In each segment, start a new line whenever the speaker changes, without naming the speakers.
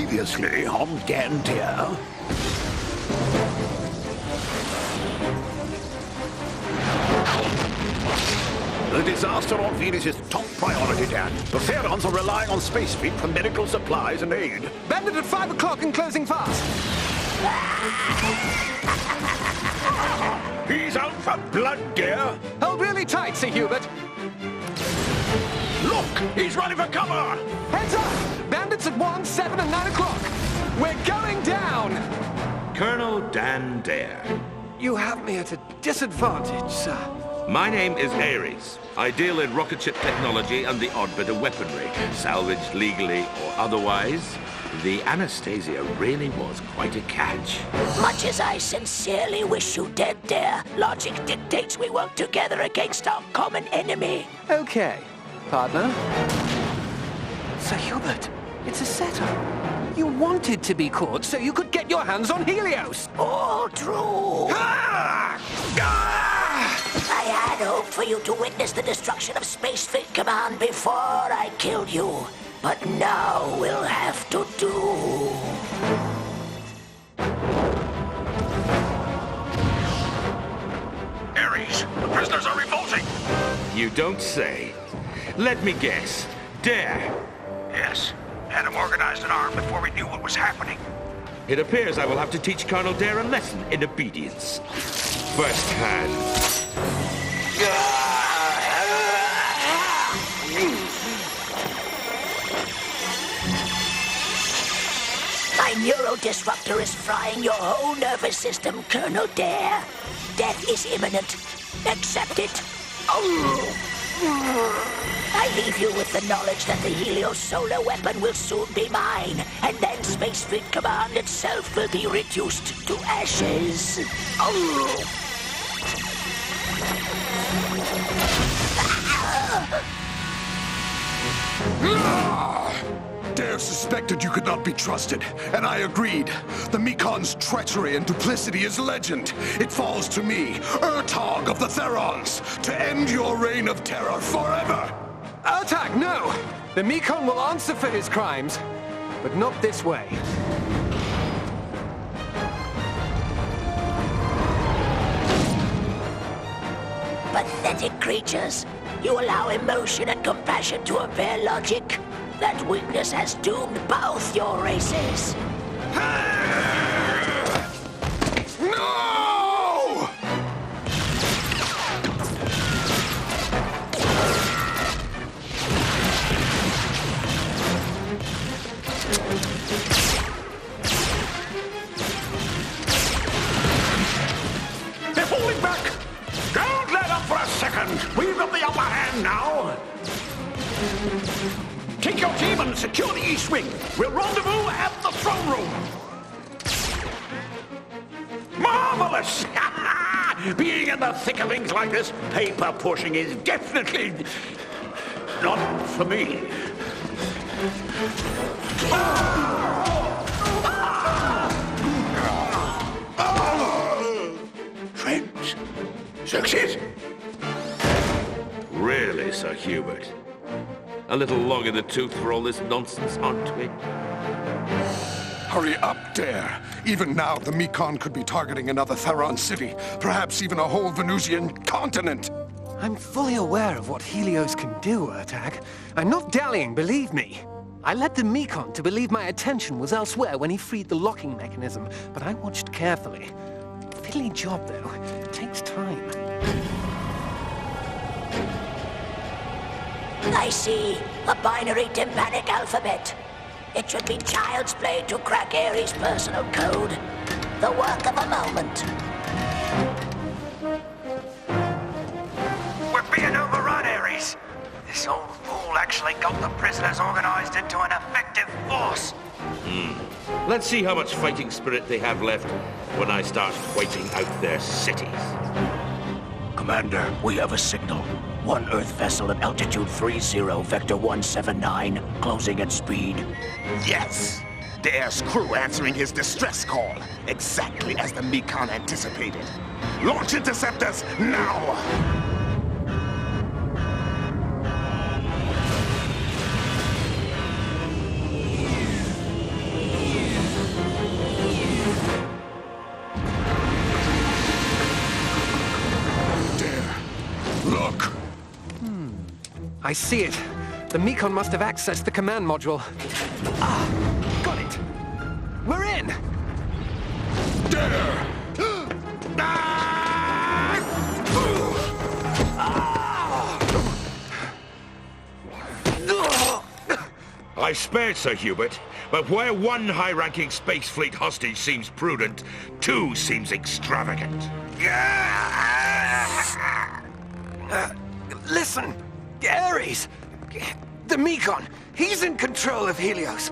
Previously on Gandia. The disaster on Venus is top priority, Dan. The Therons are relying on space fleet for medical supplies and aid.
Bandit at 5 o'clock and closing fast.
He's out for blood, dear.
Hold really tight, Sir Hubert.
Look, he's running for cover.
Heads up! Bandits at 1, 7 and 9 o'clock. We're going down.
Colonel Dan Dare.
You have me at a disadvantage, sir.
My name is Ares. I deal in rocket ship technology and the odd bit of weaponry, salvaged legally or otherwise. The Anastasia really was quite a catch.
Much as I sincerely wish you dead, Dare, logic dictates we work together against our common enemy.
Okay, partner. Sir Hubert, it's a setup. You wanted to be caught so you could get your hands on Helios.
All true. I had hoped for you to witness the destruction of Space Fleet Command before I killed you. But now we'll have to do.
Ares, the prisoners are revolting.
You don't say. Let me guess. Dare.
Yes, had them organized an arm before we knew what was happening.
It appears I will have to teach Colonel Dare a lesson in obedience. First hand.
My neurodisruptor is frying your whole nervous system, Colonel Dare. Death is imminent. Accept it. I leave you with the knowledge that the Helios solar weapon will soon be mine, and then Space Fleet Command itself will be reduced to ashes.
Dare suspected you could not be trusted, and I agreed. The Mekon's treachery and duplicity is legend. It falls to me, Urtag of the Therons, to end your reign of terror forever.
Urtag, no! The Mekon will answer for his crimes, but not this way.
Pathetic creatures. You allow emotion and compassion to obey logic. That weakness has doomed both your races.
No!
They're falling back. Don't let up for a second. We've got the upper hand now. Take your team and secure the East Wing. We'll rendezvous at the throne room. Marvelous! Being in the thick of things like this, paper pushing is definitely not for me. Friends, success.
Really, Sir Hubert? A little long in the tooth for all this nonsense, aren't we?
Hurry up, Dare. Even now, the Mekon could be targeting another Theron city, perhaps even a whole Venusian continent.
I'm fully aware of what Helios can do, Urtag. I'm not dallying, believe me. I led the Mekon to believe my attention was elsewhere when he freed the locking mechanism, but I watched carefully. Fiddly job, though. It takes time.
I see. A binary tympanic alphabet. It should be child's play to crack Ares' personal code. The work of a moment.
We're being overrun, Ares. This old fool actually got the prisoners organized into an effective force.
Let's see how much fighting spirit they have left when I start wiping out their cities.
Commander, we have a signal. One Earth vessel at altitude 30, vector 179, closing at speed.
Yes! Dare's crew answering his distress call, exactly as the Mekon anticipated. Launch interceptors now!
I see it. The Mekon must have accessed the command module. Ah, got it. We're in!
Dare!
I spared Sir Hubert, but where one high-ranking Space Fleet hostage seems prudent, two seems extravagant.
Listen, Ares! The Mekon, he's in control of Helios.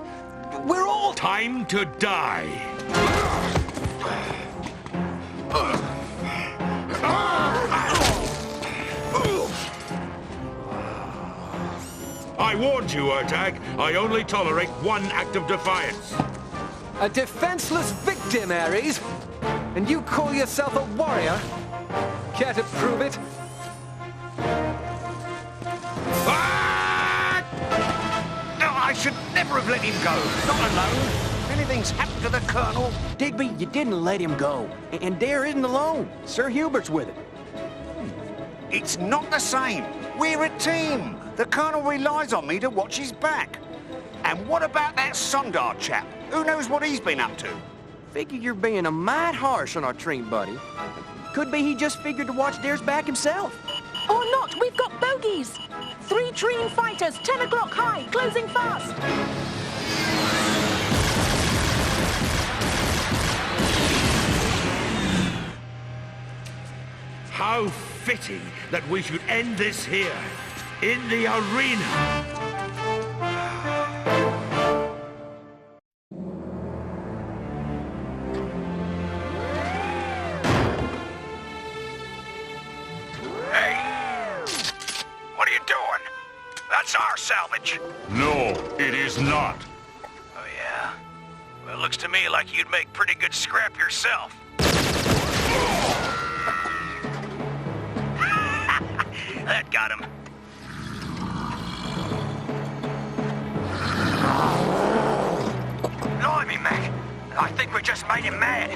We're all...
Time to die. I warned you, Urtag. I only tolerate one act of defiance.
A defenseless victim, Ares! And you call yourself a warrior? Care to prove it?
Ah!
No, I should never have let him go. Not alone. If anything's happened to the Colonel...
Digby, you didn't let him go. And Dare isn't alone. Sir Hubert's with him.
It's not the same. We're a team. The Colonel relies on me to watch his back. And what about that Sondar chap? Who knows what he's been up to?
Figure you're being a mite harsh on our Treen buddy. Could be he just figured to watch Dare's back himself.
Or not, we've got bogeys. 3 Treen fighters, 10 o'clock high, closing fast.
How fitting that we should end this here, in the arena.
What are you doing? That's our salvage.
No, it is not.
Oh, yeah? Well, it looks to me like you'd make pretty good scrap yourself. That got him. Blimey, Mac. I think we just made him mad.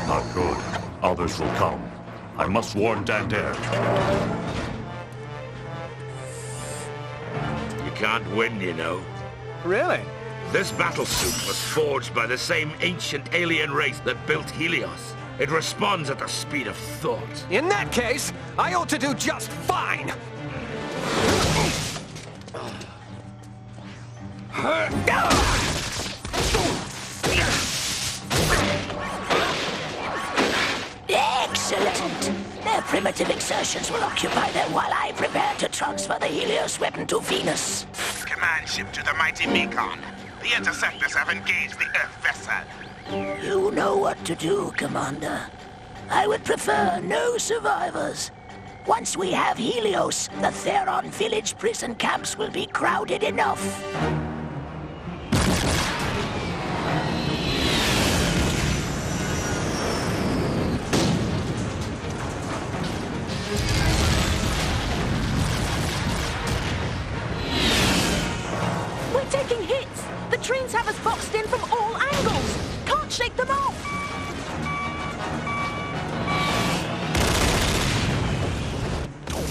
Not good. Others will come. I must warn Dandare.
You can't win, you know.
Really?
This battlesuit was forged by the same ancient alien race that built Helios. It responds at the speed of thought.
In that case, I ought to do just fine!
Excellent! Their primitive exertions will occupy them while I prepare to transfer the Helios weapon to Venus.
Command ship to the mighty Mekon. The interceptors have engaged the Earth vessel.
You know what to do, Commander. I would prefer no survivors. Once we have Helios, the Theron village prison camps will be crowded enough.
We're taking hits. The Treens have us boxed in from all angles. Can't shake them off.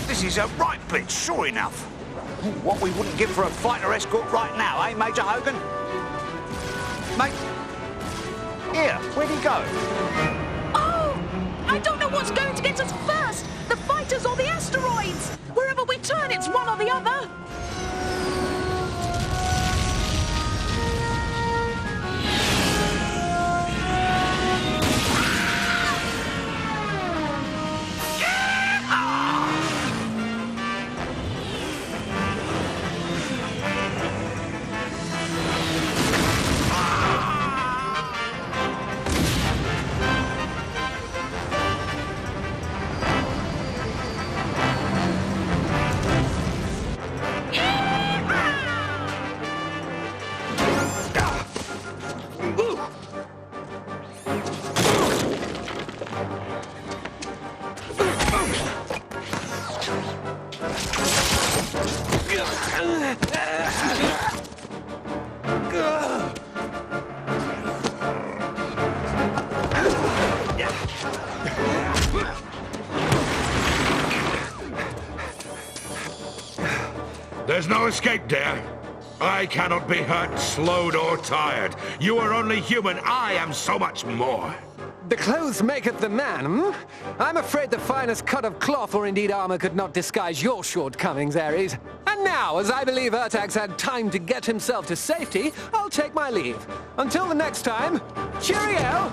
This is a right blitz, sure enough. What we wouldn't give for a fighter escort right now, eh, Major Hogan? Mate, here, where'd he go?
Oh! I don't know what's going to get us first. The fighters or the asteroids. Wherever we turn, it's one or the other.
There's no escape, Dare. I cannot be hurt, slowed, or tired. You are only human. I am so much more.
The clothes maketh the man, hmm? I'm afraid the finest cut of cloth or indeed armor could not disguise your shortcomings, Ares. And now, as I believe Ertag's had time to get himself to safety, I'll take my leave. Until the next time, cheerio!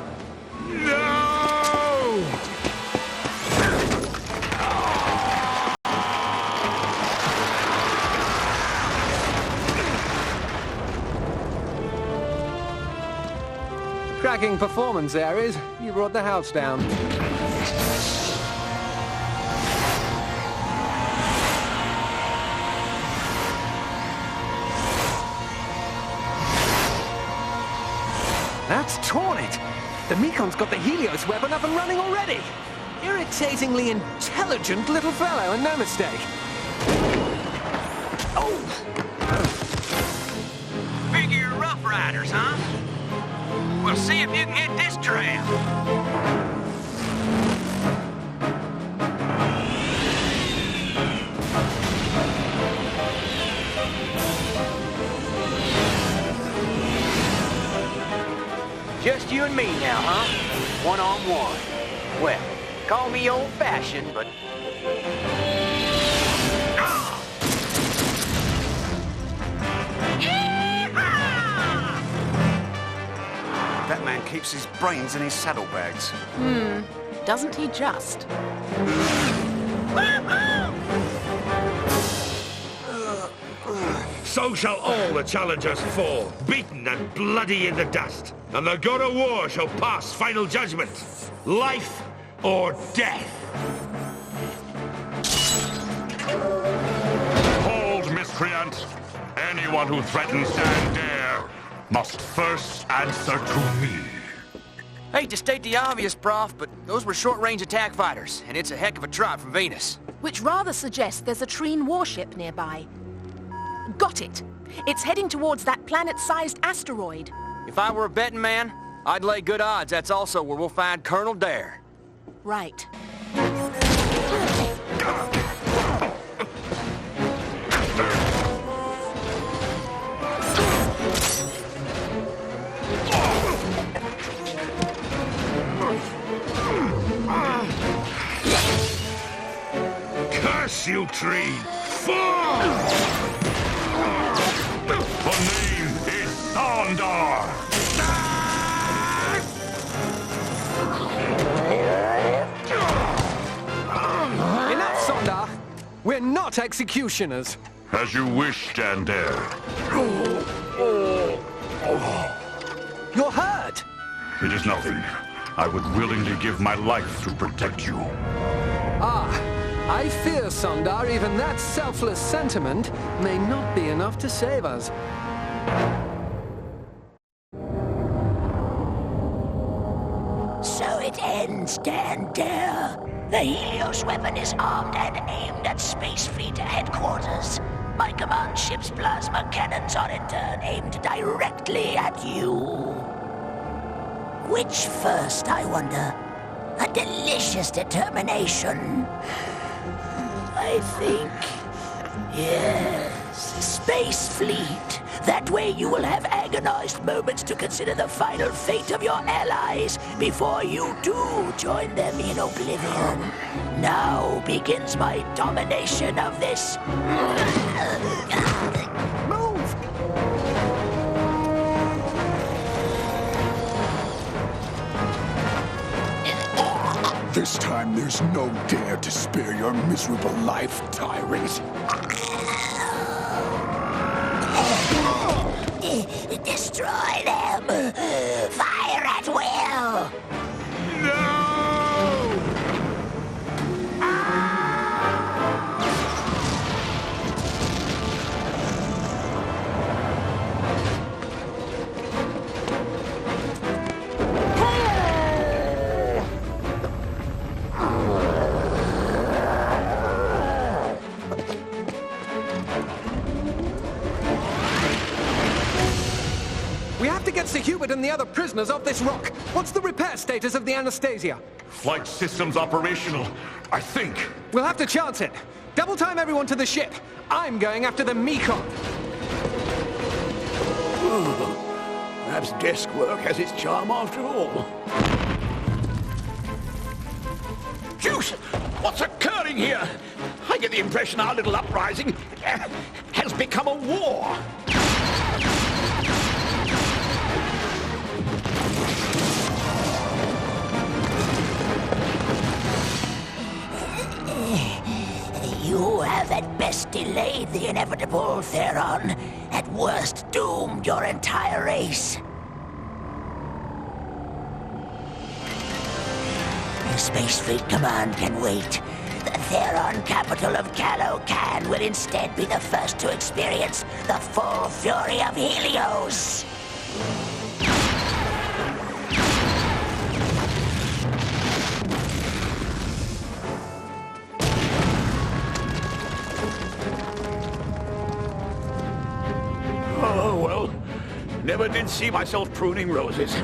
No!
Cracking performance, Ares. You brought the house down. That's torn it! The Mekon's got the Helios weapon up and running already! Irritatingly intelligent little fellow, and no mistake. Oh!
Figure you're Rough Riders, huh? We'll see if you can hit this trail.
Just you and me now, huh? One-on-one. Well, call me old-fashioned, but...
That man keeps his brains in his saddlebags.
Doesn't he just?
So shall all the challengers fall, beaten and bloody in the dust. And the god of war shall pass final judgment. Life or death.
Hold, miscreant. Anyone who threatens Dare must first answer to me.
Hate to state the obvious, Prof, but those were short-range attack fighters, and it's a heck of a trot from Venus.
Which rather suggests there's a Treen warship nearby. Got it. It's heading towards that planet-sized asteroid.
If I were a betting man, I'd lay good odds that's also where we'll find Colonel Dare.
Right.
Curse you, tree! Fall!
The name is Sondar!
Enough, Sondar! We're not executioners.
As you wish, Dare.
You're hurt!
It is nothing. I would willingly give my life to protect you.
I fear, Sondar, even that selfless sentiment may not be enough to save us.
So it ends, Dare. The Helios weapon is armed and aimed at Space Fleet headquarters. My command ship's plasma cannons are in turn aimed directly at you. Which first, I wonder? A delicious determination. I think... yes, Space Fleet. That way you will have agonized moments to consider the final fate of your allies before you do join them in oblivion. Now begins my domination of this...
Move!
This time there's no dare to spare your miserable life, tyrant.
Destroy them! Fire at will!
We have to get Sir Hubert and the other prisoners off this rock. What's the repair status of the Anastasia?
Flight systems operational, I think.
We'll have to chance it. Double time everyone to the ship. I'm going after the Mekon.
Perhaps desk work has its charm after all. Juice! What's occurring here? I get the impression our little uprising has become a war.
You have at best delayed the inevitable, Theron. At worst, doomed your entire race. The Space Fleet Command can wait. The Theron capital of Calo-Can will instead be the first to experience the full fury of Helios.
Oh, well, never did see myself pruning roses.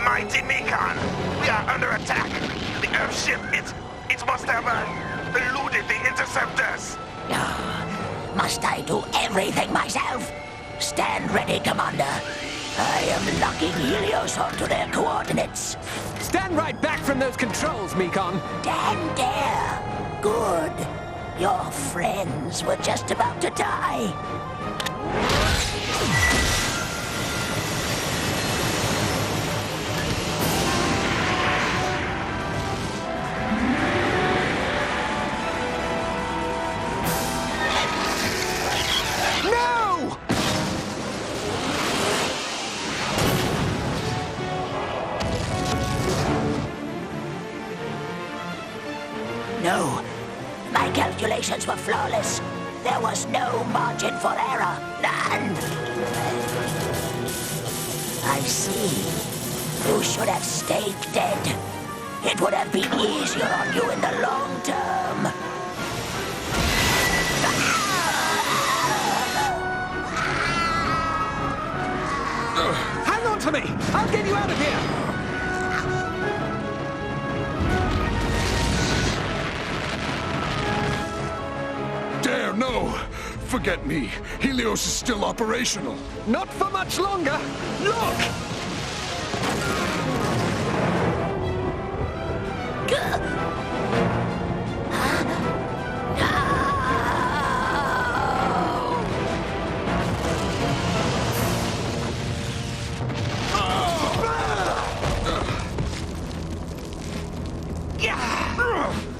Mighty Mekon, we are under attack. The Earthship, it must have eluded the interceptors.
Must I do everything myself? Stand ready, Commander. I am locking Helios onto their coordinates.
Stand right back from those controls, Mekon.
Stand there. Good. Your friends were just about to die.
No!
No. My calculations were flawless. There was no margin for error. None. I see. You should have stayed dead. It would have been easier on you in the long term.
Hang on to me! I'll get you out of here!
Dare, no! Forget me. Helios is still operational.
Not for much longer! Look!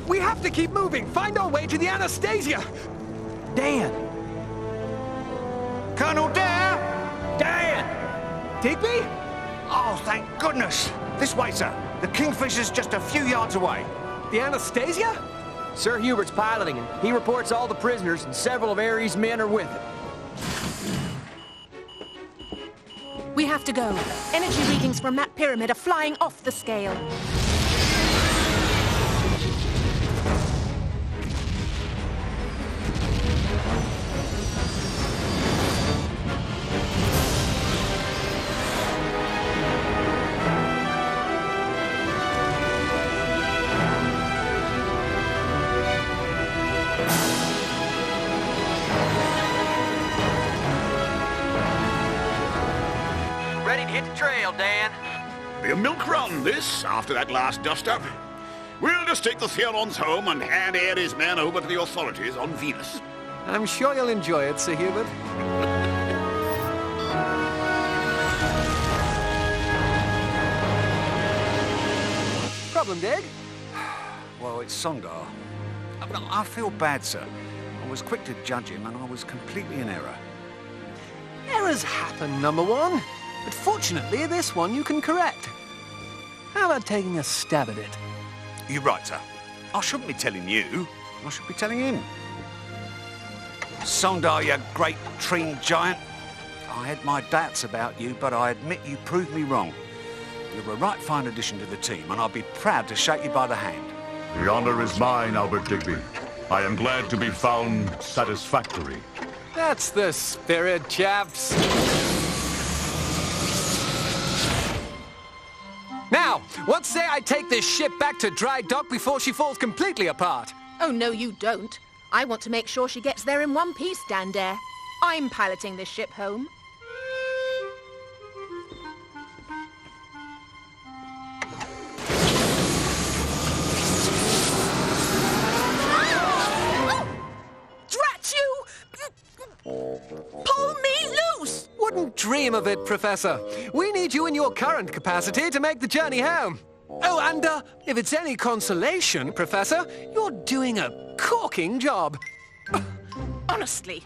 We have to keep moving! Find our way to the Anastasia!
Dan!
Colonel Dare!
Dan!
Digby?
Oh, thank goodness. This way, sir. The Kingfisher's just a few yards away.
The Anastasia?
Sir Hubert's piloting it. He reports all the prisoners and several of Ares' men are with it.
We have to go. Energy readings from that pyramid are flying off the scale.
Ready to hit the trail, Dan.
Be a milk run, this, after that last dust-up. We'll just take the Therons home and hand Ares' men over to the authorities on Venus.
I'm sure you'll enjoy it, Sir Hubert. Problem, Dig?
Well, it's Sondar. I feel bad, sir. I was quick to judge him, and I was completely in error.
Errors happen, number one. But fortunately, this one you can correct. How about taking a stab at it?
You're right, sir. I shouldn't be telling you. I should be telling him. Sondar, you great tree giant. I had my doubts about you, but I admit you proved me wrong. You're a right fine addition to the team, and I'll be proud to shake you by the hand.
The honor is mine, Albert Digby. I am glad to be found satisfactory.
That's the spirit, chaps. Now, what say I take this ship back to dry dock before she falls completely apart?
Oh, no, you don't. I want to make sure she gets there in one piece, Dan Dare. I'm piloting this ship home. Drat you! Pull me loose!
Wouldn't dream of it, Professor. We need you in your current capacity to make the journey home. Oh, and if it's any consolation, Professor, you're doing a corking job.
Honestly.